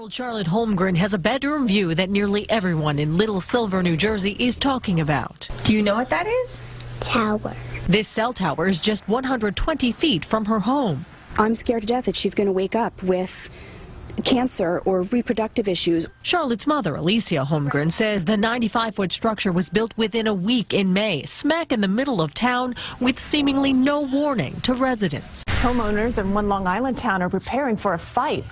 12-year-old Charlotte Holmgren has a bedroom view that nearly everyone in Little Silver, New Jersey is talking about. Do you know what that is? Tower. This cell tower is just 120 feet from her home. I'm scared to death that she's going to wake up with cancer or reproductive issues. Charlotte's mother, Alicia Holmgren, says the 95-foot structure was built within a week in May, smack in the middle of town, with seemingly no warning to residents. Homeowners in one Long Island town are preparing for a fight.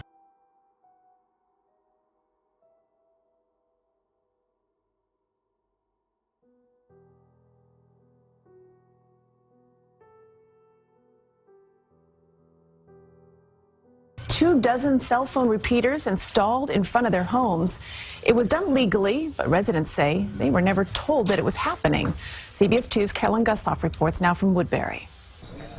Two dozen cell phone repeaters installed in front of their homes. It was done legally, but residents say they were never told that it was happening. CBS 2's Kettle Gussoff reports now from Woodbury.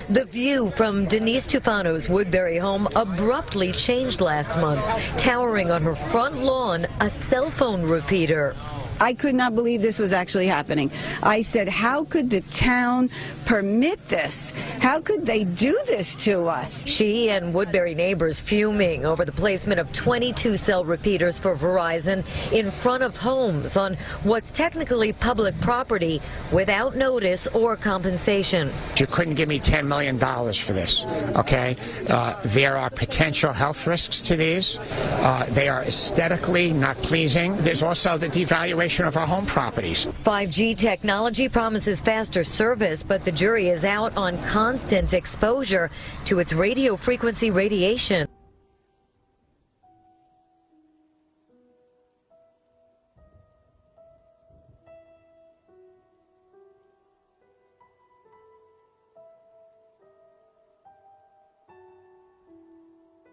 The view from Denise Tufano's Woodbury home abruptly changed last month, towering on her front lawn a cell phone repeater. I could not believe this was actually happening. I said, how could the town permit this? How could they do this to us? She and Woodbury neighbors fuming over the placement of 22 cell repeaters for Verizon in front of homes on what's technically public property without notice or compensation. You couldn't give me $10 million for this, okay? There are potential health risks to these. They are aesthetically not pleasing. There's also the devaluation of our home properties. 5G technology promises faster service, but the jury is out on constant exposure to its radio frequency radiation.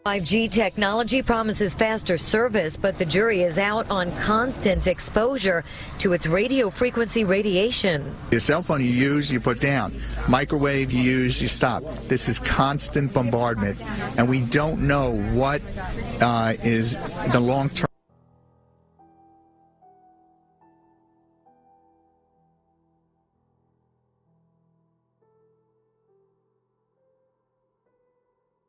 .5G technology promises faster service, but the jury is out on constant exposure to its radio frequency radiation. Your cell phone you use, you put down. Microwave you use, you stop. This is constant bombardment, and we don't know what is the long-term.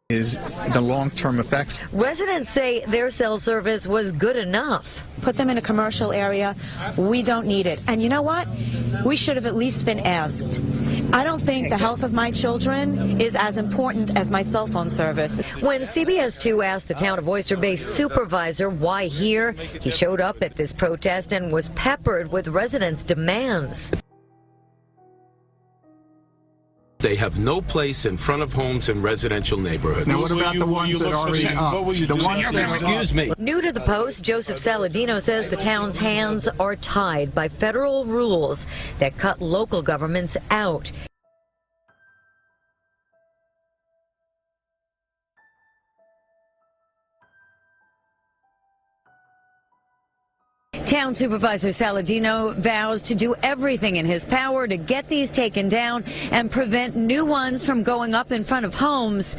Is the long-term effects. Residents say their cell service was good enough. Put them in a commercial area. We don't need it. And you know what? We should have at least been asked. I don't think the health of my children is as important as my cell phone service. When CBS 2 asked the town of Oyster Bay's supervisor why here, he showed up at this protest and was peppered with residents' demands. They have no place in front of homes in residential neighborhoods. Now, what about the ones that are already up? The ones that Excuse me. New to the Post, Joseph Saladino says the town's hands are tied by federal rules that cut local governments out. Town Supervisor Saladino vows to do everything in his power to get these taken down and prevent new ones from going up in front of homes.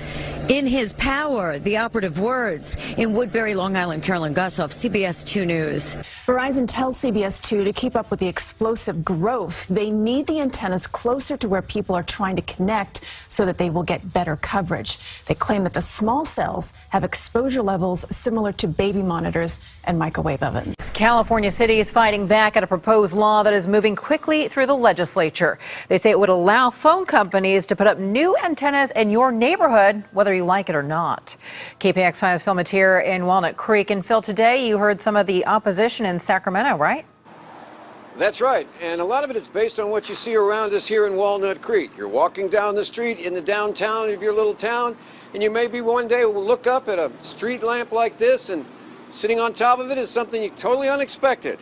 In his power, the operative words. In Woodbury, Long Island, Carolyn Gussoff, CBS 2 News. Verizon tells CBS 2 to keep up with the explosive growth. They need the antennas closer to where people are trying to connect so that they will get better coverage. They claim that the small cells have exposure levels similar to baby monitors and microwave ovens. California City is fighting back at a proposed law that is moving quickly through the legislature. They say it would allow phone companies to put up new antennas in your neighborhood, whether you like it or not. KPX 5's Phil Mateer in Walnut Creek. And Phil, today you heard some of the opposition in Sacramento, right? That's right, and a lot of it is based on what you see around us here in Walnut Creek. You're walking down the street in the downtown of your little town, and you maybe one day will look up at a street lamp like this, and sitting on top of it is something totally unexpected,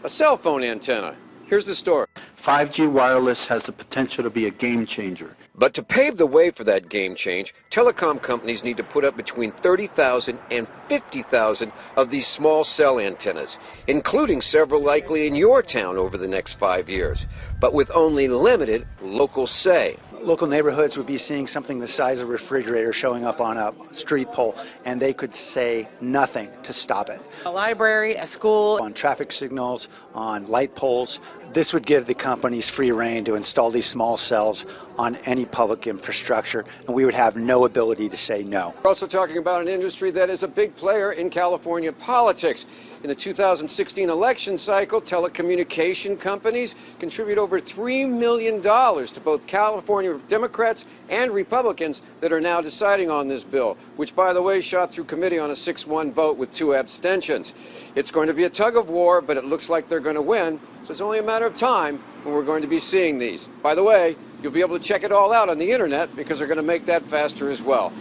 a cell phone antenna. Here's the story. 5G wireless has the potential to be a game changer. But to pave the way for that game change, telecom companies need to put up between 30,000 and 50,000 of these small cell antennas, including several likely in your town over the next 5 years, but with only limited local say. Local neighborhoods would be seeing something the size of a refrigerator showing up on a street pole, and they could say nothing to stop it. A library, a school. On traffic signals, on light poles, This would give the companies free rein to install these small cells on any public infrastructure, and we would have no ability to say no. We're also talking about an industry that is a big player in California politics. In the 2016 election cycle, telecommunication companies contribute over $3 million to both California Democrats and Republicans that are now deciding on this bill, which, by the way, shot through committee on a 6-1 vote with 2 abstentions. It's going to be a tug of war, but it looks like they're going to win, so it's only a matter of time when we're going to be seeing these. By the way, you'll be able to check it all out on the internet because they're going to make that faster as well.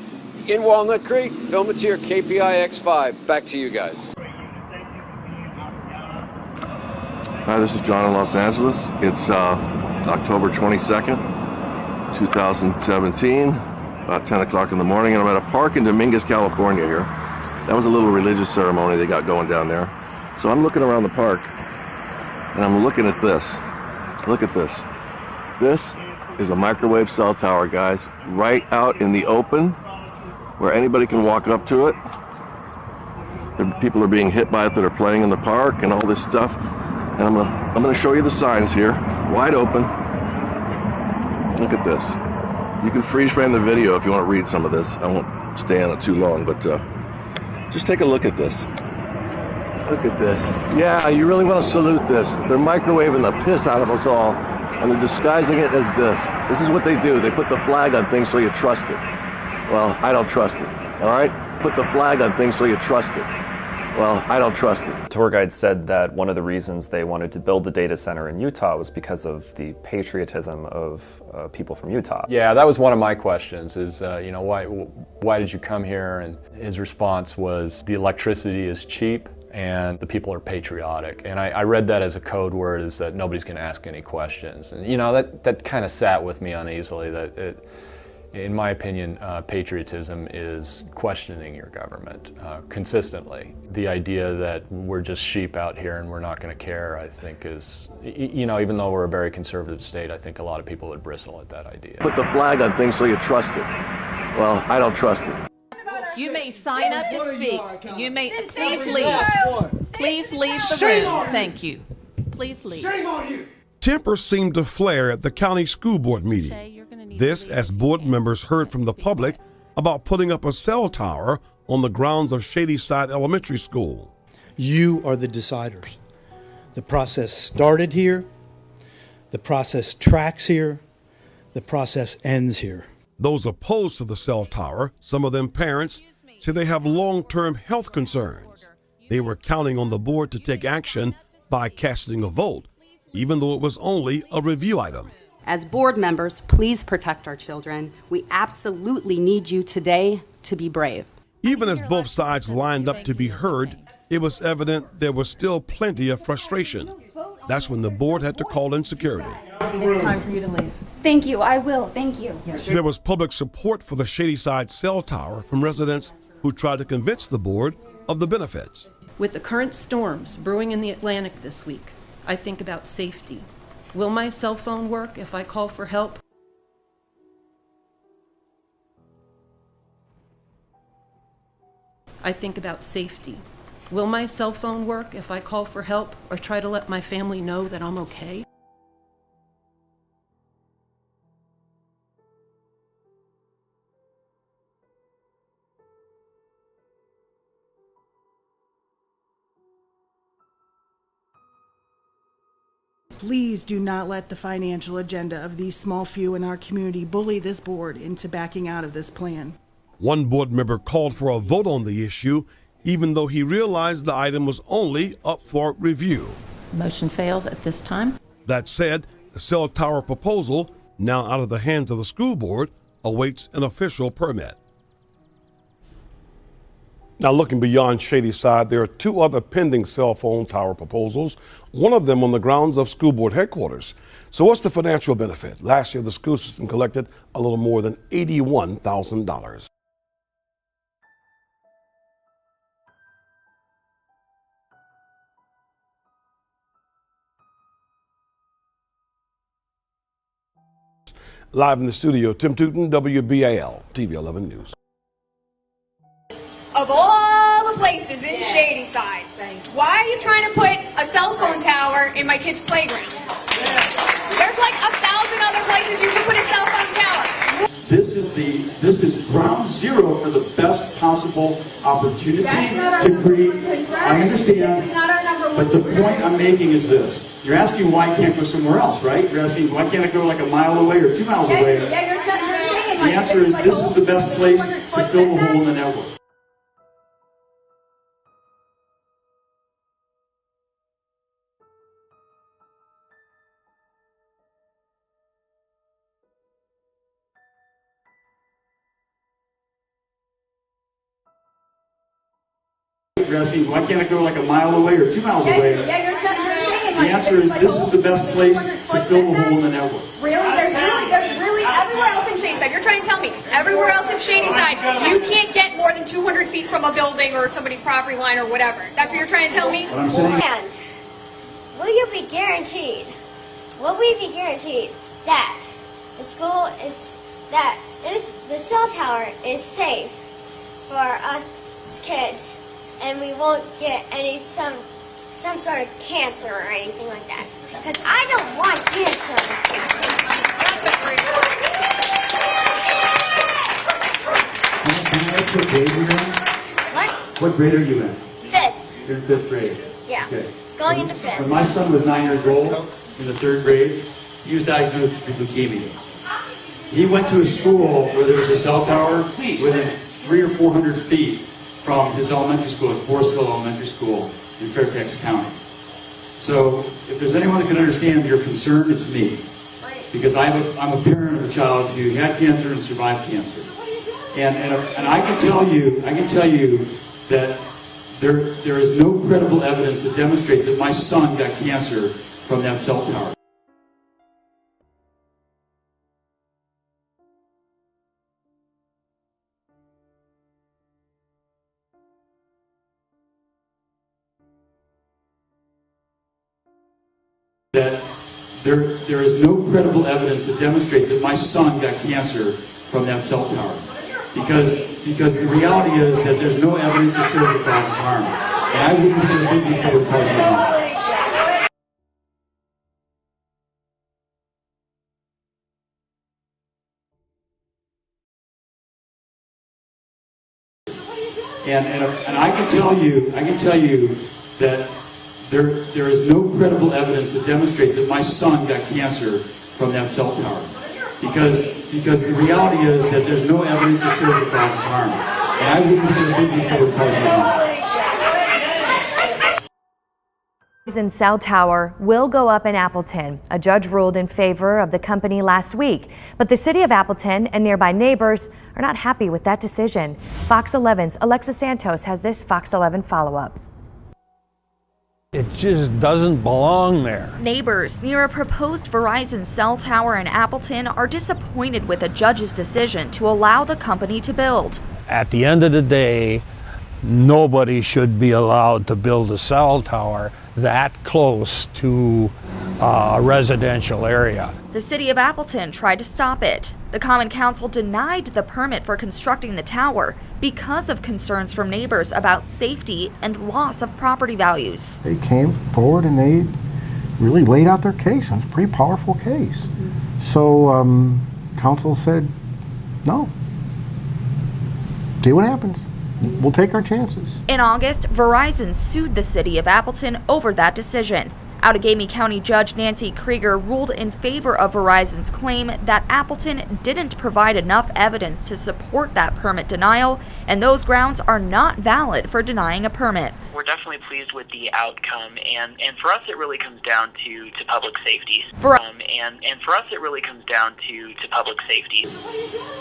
In Walnut Creek, Phil Matier, KPIX5. Back to you guys. Hi, this is John in Los Angeles. It's October 22nd, 2017, about 10 o'clock in the morning, and I'm at a park in Dominguez, California here. That was a little religious ceremony they got going down there. So I'm looking around the park, and I'm looking at this. Look at this. This is a microwave cell tower, guys, right out in the open where anybody can walk up to it. People are being hit by it that are playing in the park and all this stuff. And I'm gonna show you the signs here, wide open. Look at this. You can freeze frame the video if you want to read some of this. I won't stay on it too long, but just take a look at this. Look at this. Yeah, you really want to salute this. They're microwaving the piss out of us all, and they're disguising it as this. This is what they do. They put the flag on things so you trust it. Well, I don't trust it, all right? Put the flag on things so you trust it. Well, I don't trust it. Tour guide said that one of the reasons they wanted to build the data center in Utah was because of the patriotism of people from Utah. Yeah, that was one of my questions is, you know, why did you come here? And his response was, the electricity is cheap and the people are patriotic. And I read that as a code word, is that nobody's going to ask any questions. And, you know, that kind of sat with me uneasily, that it, in my opinion, patriotism is questioning your government consistently. The idea that we're just sheep out here and we're not going to care, I think is, you know, even though we're a very conservative state, I think a lot of people would bristle at that idea. Put the flag on things so you trust it. Well, I don't trust it. You may sign up to speak. You may, please leave. Please leave the room. Thank you. Please leave. Shame on you. Tempers seemed to flare at the county school board meeting. This as board members heard from the public about putting up a cell tower on the grounds of Shadyside Elementary School. You are the deciders. The process started here, the process tracks here, the process ends here. Those opposed to the cell tower, some of them parents, say they have long-term health concerns. They were counting on the board to take action by casting a vote, even though it was only a review item. As board members, please protect our children. We absolutely need you today to be brave. Even as both sides lined up to be heard, it was evident there was still plenty of frustration. That's when the board had to call in security. It's time for you to leave. Thank you, I will, thank you. There was public support for the Shadyside cell tower from residents who tried to convince the board of the benefits. With the current storms brewing in the Atlantic this week, I think about safety. Will my cell phone work if I call for help? I think about safety. Will my cell phone work if I call for help or try to let my family know that I'm okay? Please do not let the financial agenda of these small few in our community bully this board into backing out of this plan. One board member called for a vote on the issue, even though he realized the item was only up for review. Motion fails at this time. That said, the cell tower proposal, now out of the hands of the school board, awaits an official permit. Now, looking beyond Shadyside, there are two other pending cell phone tower proposals, one of them on the grounds of school board headquarters. So what's the financial benefit? Last year, the school system collected a little more than $81,000. Live in the studio, Tim Tootin, WBAL, TV 11 News. Of all the places in Shadyside, why are you trying to put a cell phone tower in my kid's playground? This is ground zero for the best possible opportunity to create. I understand, but the point I'm making is this. You're asking why I can't go somewhere else, right? You're asking why can't I go like a mile away or 2 miles away? The answer is this is the best place to fill the hole in the network. You're asking why can't I go like a mile away or 2 miles away? The answer is this is the best place to fill the hole in the network. Really? There's really everywhere else in Shadyside. You're trying to tell me everywhere else in Shadyside you can't get more than 200 feet from a building or somebody's property line or whatever. That's what you're trying to tell me? What I'm saying. And will you be guaranteed? Will we be guaranteed that the school is the cell tower is safe for us kids, and we won't get some sort of cancer or anything like that? Because I don't want cancer. That's a great Can I ask what grade you're in? What? What grade are you in? 5th. You're in 5th grade. Yeah. Okay. Going into 5th. When my son was 9 years old, in the 3rd grade, he was diagnosed with leukemia. He went to a school where there was a cell tower within 300 or 400 feet from his elementary school, his Forest Hill Elementary School in Fairfax County. So if there's anyone that can understand your concern, it's me. Because I'm a parent of a child who had cancer and survived cancer. And I can tell you that there is no credible evidence to demonstrate that my son got cancer from that cell tower. That there is no credible evidence to demonstrate that my son got cancer from that cell tower. Because the reality is that there's no evidence to show that God was harmed. And I wouldn't have been before the president. And I can tell you that there is no credible evidence to demonstrate that my son got cancer from that cell tower. Because the reality is that there's no evidence to show that God was harmed. And I wouldn't have been before the president. Verizon cell tower will go up in Appleton. A judge ruled in favor of the company last week, but the city of Appleton and nearby neighbors are not happy with that decision. Fox 11's Alexa Santos has this Fox 11 follow-up. It just doesn't belong there. Neighbors near a proposed Verizon cell tower in Appleton are disappointed with the judge's decision to allow the company to build. At the end of the day, nobody should be allowed to build a cell tower that close to a residential area. The city of Appleton tried to stop it. The Common Council denied the permit for constructing the tower because of concerns from neighbors about safety and loss of property values. They came forward and they really laid out their case. It was a pretty powerful case. So council said, no. See what happens. We'll take our chances. In August, Verizon sued the city of Appleton over that decision. Outagamie County Judge Nancy Krieger ruled in favor of Verizon's claim that Appleton didn't provide enough evidence to support that permit denial, and those grounds are not valid for denying a permit. We're definitely pleased with the outcome, and for us it really comes down to public safety. And for us it really comes down to public safety.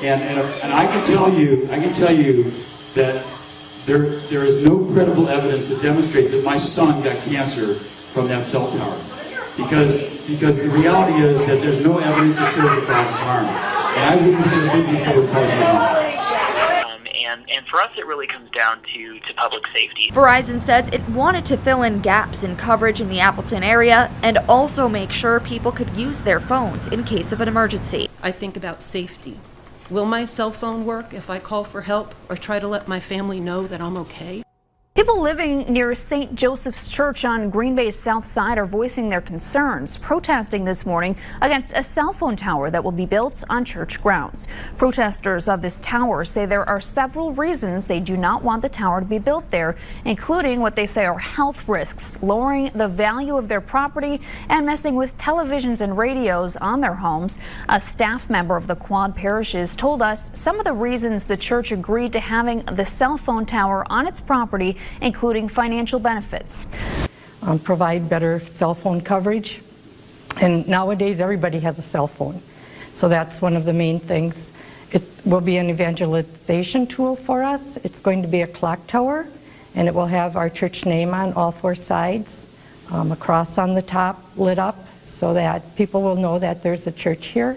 And I can tell you that there is no credible evidence to demonstrate that my son got cancer from that cell tower. Because the reality is that there's no evidence to show that God was harmed. And I wouldn't have been before the president. And for us it really comes down to public safety. Verizon says it wanted to fill in gaps in coverage in the Appleton area and also make sure people could use their phones in case of an emergency. I think about safety. Will my cell phone work if I call for help or try to let my family know that I'm okay? People living near St. Joseph's Church on Green Bay's south side are voicing their concerns, protesting this morning against a cell phone tower that will be built on church grounds. Protesters of this tower say there are several reasons they do not want the tower to be built there, including what they say are health risks, lowering the value of their property, and messing with televisions and radios on their homes. A staff member of the Quad Parishes told us some of the reasons the church agreed to having the cell phone tower on its property, including financial benefits. Provide better cell phone coverage. And nowadays everybody has a cell phone. So that's one of the main things. It will be an evangelization tool for us. It's going to be a clock tower, and it will have our church name on all four sides, a cross on the top lit up so that people will know that there's a church here.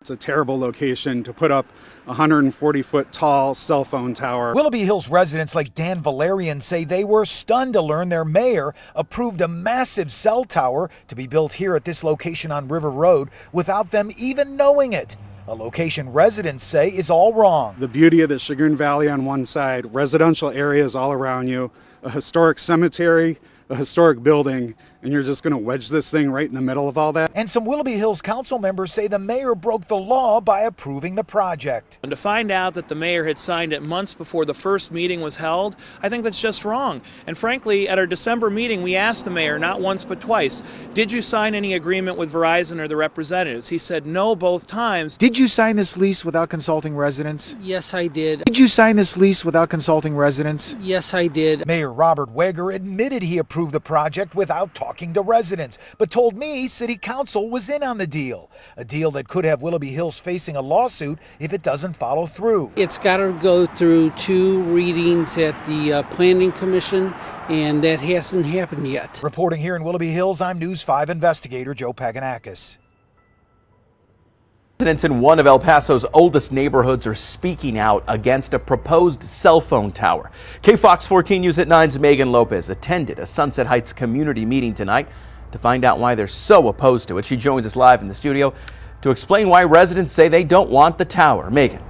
It's a terrible location to put up a 140-foot tall cell phone tower. Willoughby Hills residents like Dan Valerian say they were stunned to learn their mayor approved a massive cell tower to be built here at this location on River Road without them even knowing it. A location residents say is all wrong. The beauty of the Chagrin Valley on one side, residential areas all around you, a historic cemetery, a historic building, and you're just going to wedge this thing right in the middle of all that? And some Willoughby Hills council members say the mayor broke the law by approving the project. And to find out that the mayor had signed it months before the first meeting was held, I think that's just wrong. And frankly, at our December meeting, we asked the mayor, not once but twice, did you sign any agreement with Verizon or the representatives? He said no both times. Did you sign this lease without consulting residents? Yes, I did. Did you sign this lease without consulting residents? Yes, I did. Mayor Robert Weger admitted he approved the project without talking to residents, but told me City Council was in on the deal. A deal that could have Willoughby Hills facing a lawsuit if it doesn't follow through. It's got to go through 2 readings at the Planning Commission, and that hasn't happened yet. Reporting here in Willoughby Hills, I'm News 5 investigator Joe Paganakis. Residents in one of El Paso's oldest neighborhoods are speaking out against a proposed cell phone tower. KFOX 14 News at 9's Megan Lopez attended a Sunset Heights community meeting tonight to find out why they're so opposed to it. She joins us live in the studio to explain why residents say they don't want the tower. Megan.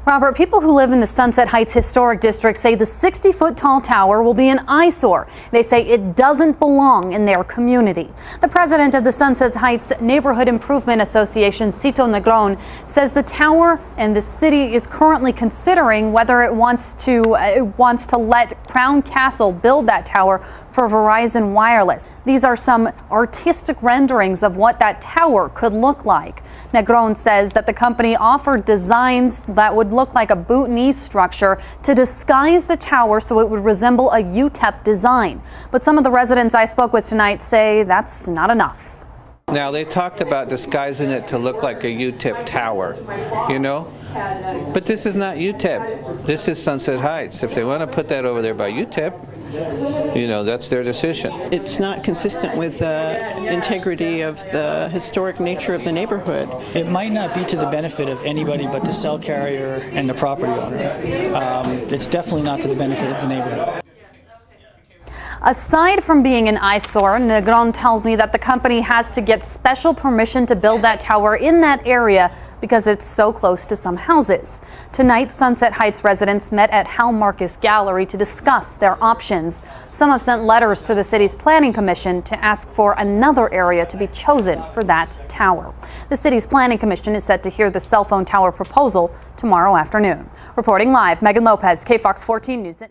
Robert, people who live in the Sunset Heights Historic District say the 60-foot tall tower will be an eyesore. They say it doesn't belong in their community. The president of the Sunset Heights Neighborhood Improvement Association, Cito Negron, says the tower and the city is currently considering whether it wants to let Crown Castle build that tower for Verizon Wireless. These are some artistic renderings of what that tower could look like. Negron says that the company offered designs that would look like a Bhutanese structure to disguise the tower so it would resemble a UTEP design. But some of the residents I spoke with tonight say that's not enough. Now, they talked about disguising it to look like a UTEP tower, you know? But this is not UTEP. This is Sunset Heights. If they want to put that over there by UTEP, you know, that's their decision. It's not consistent with the integrity of the historic nature of the neighborhood. It might not be to the benefit of anybody but the cell carrier and the property owner. It's definitely not to the benefit of the neighborhood. Aside from being an eyesore, Negron tells me that the company has to get special permission to build that tower in that area because it's so close to some houses. Tonight, Sunset Heights residents met at Hal Marcus Gallery to discuss their options. Some have sent letters to the city's planning commission to ask for another area to be chosen for that tower. The city's planning commission is set to hear the cell phone tower proposal tomorrow afternoon. Reporting live, Megan Lopez, KFOX 14 News.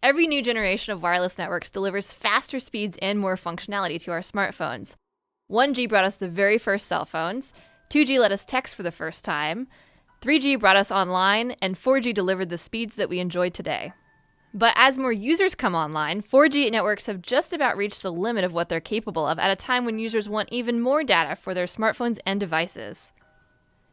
Every new generation of wireless networks delivers faster speeds and more functionality to our smartphones. 1G brought us the very first cell phones, 2G let us text for the first time, 3G brought us online, and 4G delivered the speeds that we enjoy today. But as more users come online, 4G networks have just about reached the limit of what they're capable of at a time when users want even more data for their smartphones and devices.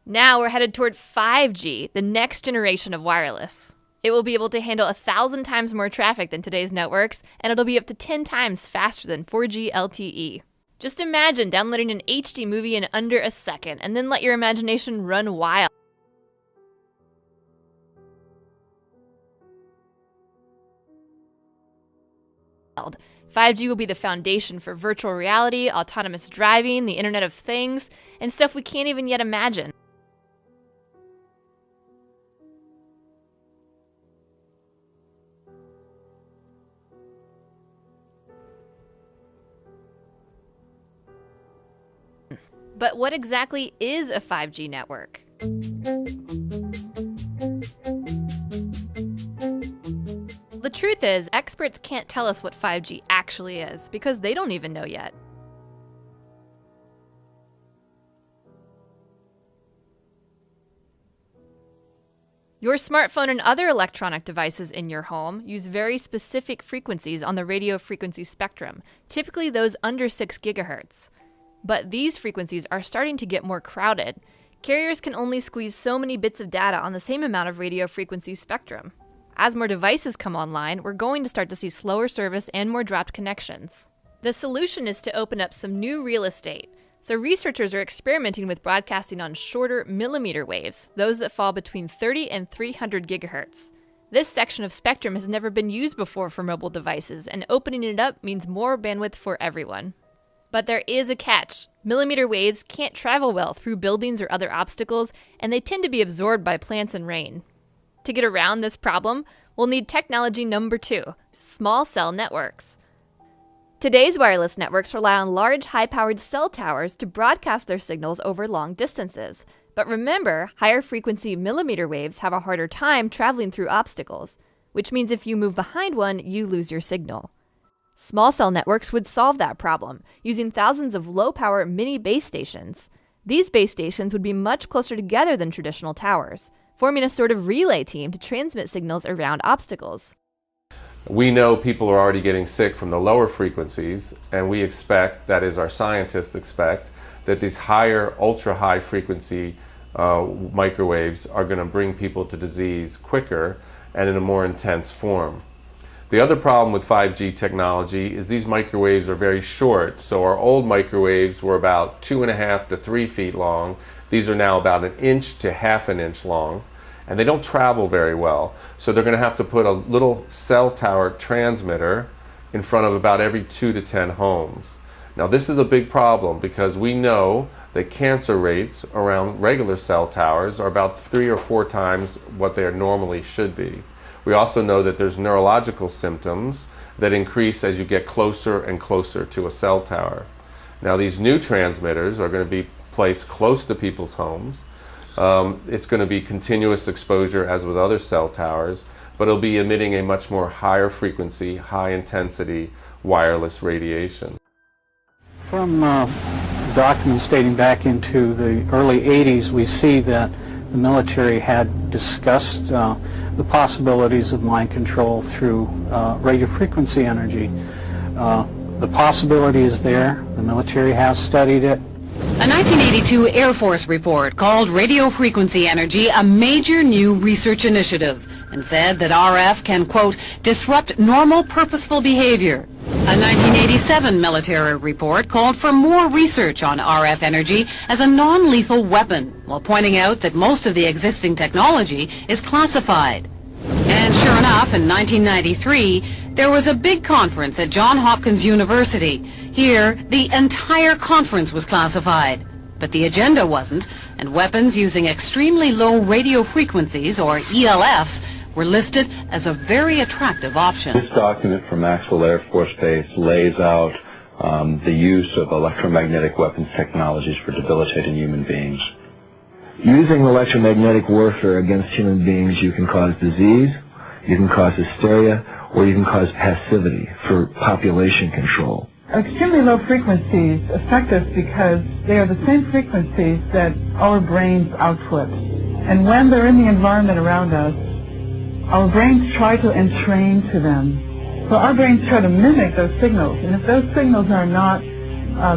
Now we're headed toward 5G, the next generation of wireless. It will be able to handle 1,000 times more traffic than today's networks, and it'll be up to 10 times faster than 4G LTE. Just imagine downloading an HD movie in under a second, and then let your imagination run wild. world. 5G will be the foundation for virtual reality, autonomous driving, the Internet of Things, and stuff we can't even yet imagine. But what exactly is a 5G network? The truth is, experts can't tell us what 5G actually is because they don't even know yet. Your smartphone and other electronic devices in your home use very specific frequencies on the radio frequency spectrum, typically those under 6 gigahertz. But these frequencies are starting to get more crowded. Carriers can only squeeze so many bits of data on the same amount of radio frequency spectrum. As more devices come online, we're going to start to see slower service and more dropped connections. The solution is to open up some new real estate. So researchers are experimenting with broadcasting on shorter millimeter waves, those that fall between 30 and 300 gigahertz. This section of spectrum has never been used before for mobile devices, and opening it up means more bandwidth for everyone. But there is a catch. Millimeter waves can't travel well through buildings or other obstacles, and they tend to be absorbed by plants and rain. To get around this problem, we'll need technology number 2, small cell networks. Today's wireless networks rely on large, high-powered cell towers to broadcast their signals over long distances. But remember, higher frequency millimeter waves have a harder time traveling through obstacles, which means if you move behind one, you lose your signal. Small cell networks would solve that problem, using thousands of low-power mini base stations. These base stations would be much closer together than traditional towers, forming a sort of relay team to transmit signals around obstacles. We know people are already getting sick from the lower frequencies, and we expect, that is our scientists expect, that these higher, ultra-high frequency microwaves are going to bring people to disease quicker and in a more intense form. The other problem with 5G technology is these microwaves are very short. So our old microwaves were about 2.5 to 3 feet long. These are now about 1 inch to half an inch long. And they don't travel very well. So they're going to have to put a little cell tower transmitter in front of about every 2 to 10 homes. Now this is a big problem because we know that cancer rates around regular cell towers are about 3 or 4 times what they normally should be. We also know that there's neurological symptoms that increase as you get closer and closer to a cell tower. Now these new transmitters are going to be placed close to people's homes. It's going to be continuous exposure as with other cell towers, but it'll be emitting a much more higher frequency, high intensity wireless radiation. From documents dating back into the early 80s, we see that the military had discussed the possibilities of mind control through radio frequency energy. The possibility is there. The military has studied it. A 1982 Air Force report called radio frequency energy a major new research initiative and said that RF can, quote, disrupt normal purposeful behavior. A 1987 military report called for more research on RF energy as a non-lethal weapon, while pointing out that most of the existing technology is classified. And sure enough, in 1993, there was a big conference at Johns Hopkins University. Here, the entire conference was classified, but the agenda wasn't, and weapons using extremely low radio frequencies, or ELFs, were listed as a very attractive option. This document from Maxwell Air Force Base lays out the use of electromagnetic weapons technologies for debilitating human beings. Using electromagnetic warfare against human beings, you can cause disease, you can cause hysteria, or you can cause passivity for population control. Extremely low frequencies affect us because they are the same frequencies that our brains output. And when they're in the environment around us, our brains try to entrain to them. So our brains try to mimic those signals. And if those signals are not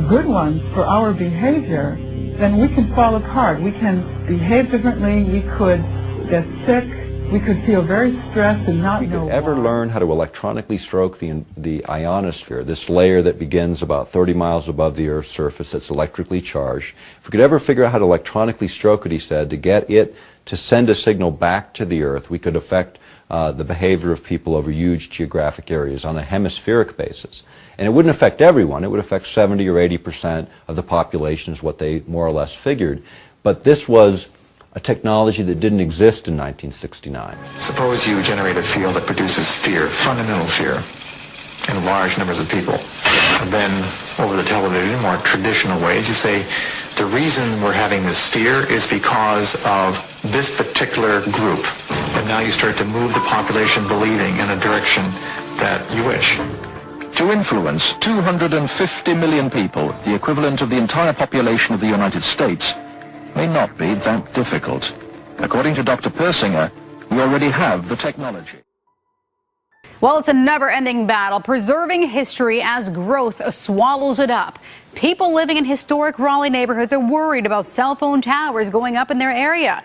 good ones for our behavior, then we can fall apart. We can behave differently. We could get sick. We could feel very stressed and not know why. If we could ever learn how to electronically stroke the ionosphere, this layer that begins about 30 miles above the Earth's surface that's electrically charged, if we could ever figure out how to electronically stroke it, he said, to get it to send a signal back to the Earth, we could affect the behavior of people over huge geographic areas on a hemispheric basis. And it wouldn't affect everyone. It would affect 70 or 80% of the population is what they more or less figured. But this was a technology that didn't exist in 1969. Suppose you generate a field that produces fear, fundamental fear, in large numbers of people. than over the television, more traditional ways. You say, the reason we're having this fear is because of this particular group. And now you start to move the population believing in a direction that you wish. To influence 250 million people, the equivalent of the entire population of the United States, may not be that difficult. According to Dr. Persinger, we already have the technology. Well, it's a never-ending battle, preserving history as growth swallows it up. People living in historic Raleigh neighborhoods are worried about cell phone towers going up in their area.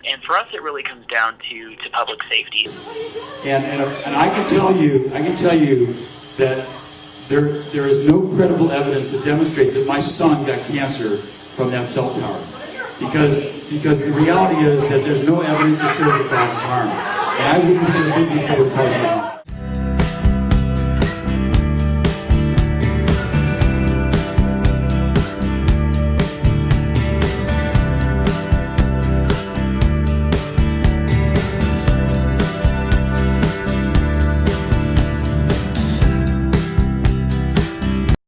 And for us, it really comes down to public safety. And I can tell you that there is no credible evidence to demonstrate that my son got cancer from that cell tower, because the reality is that there's no evidence to show that God is harmed. And I wouldn't have been before the president.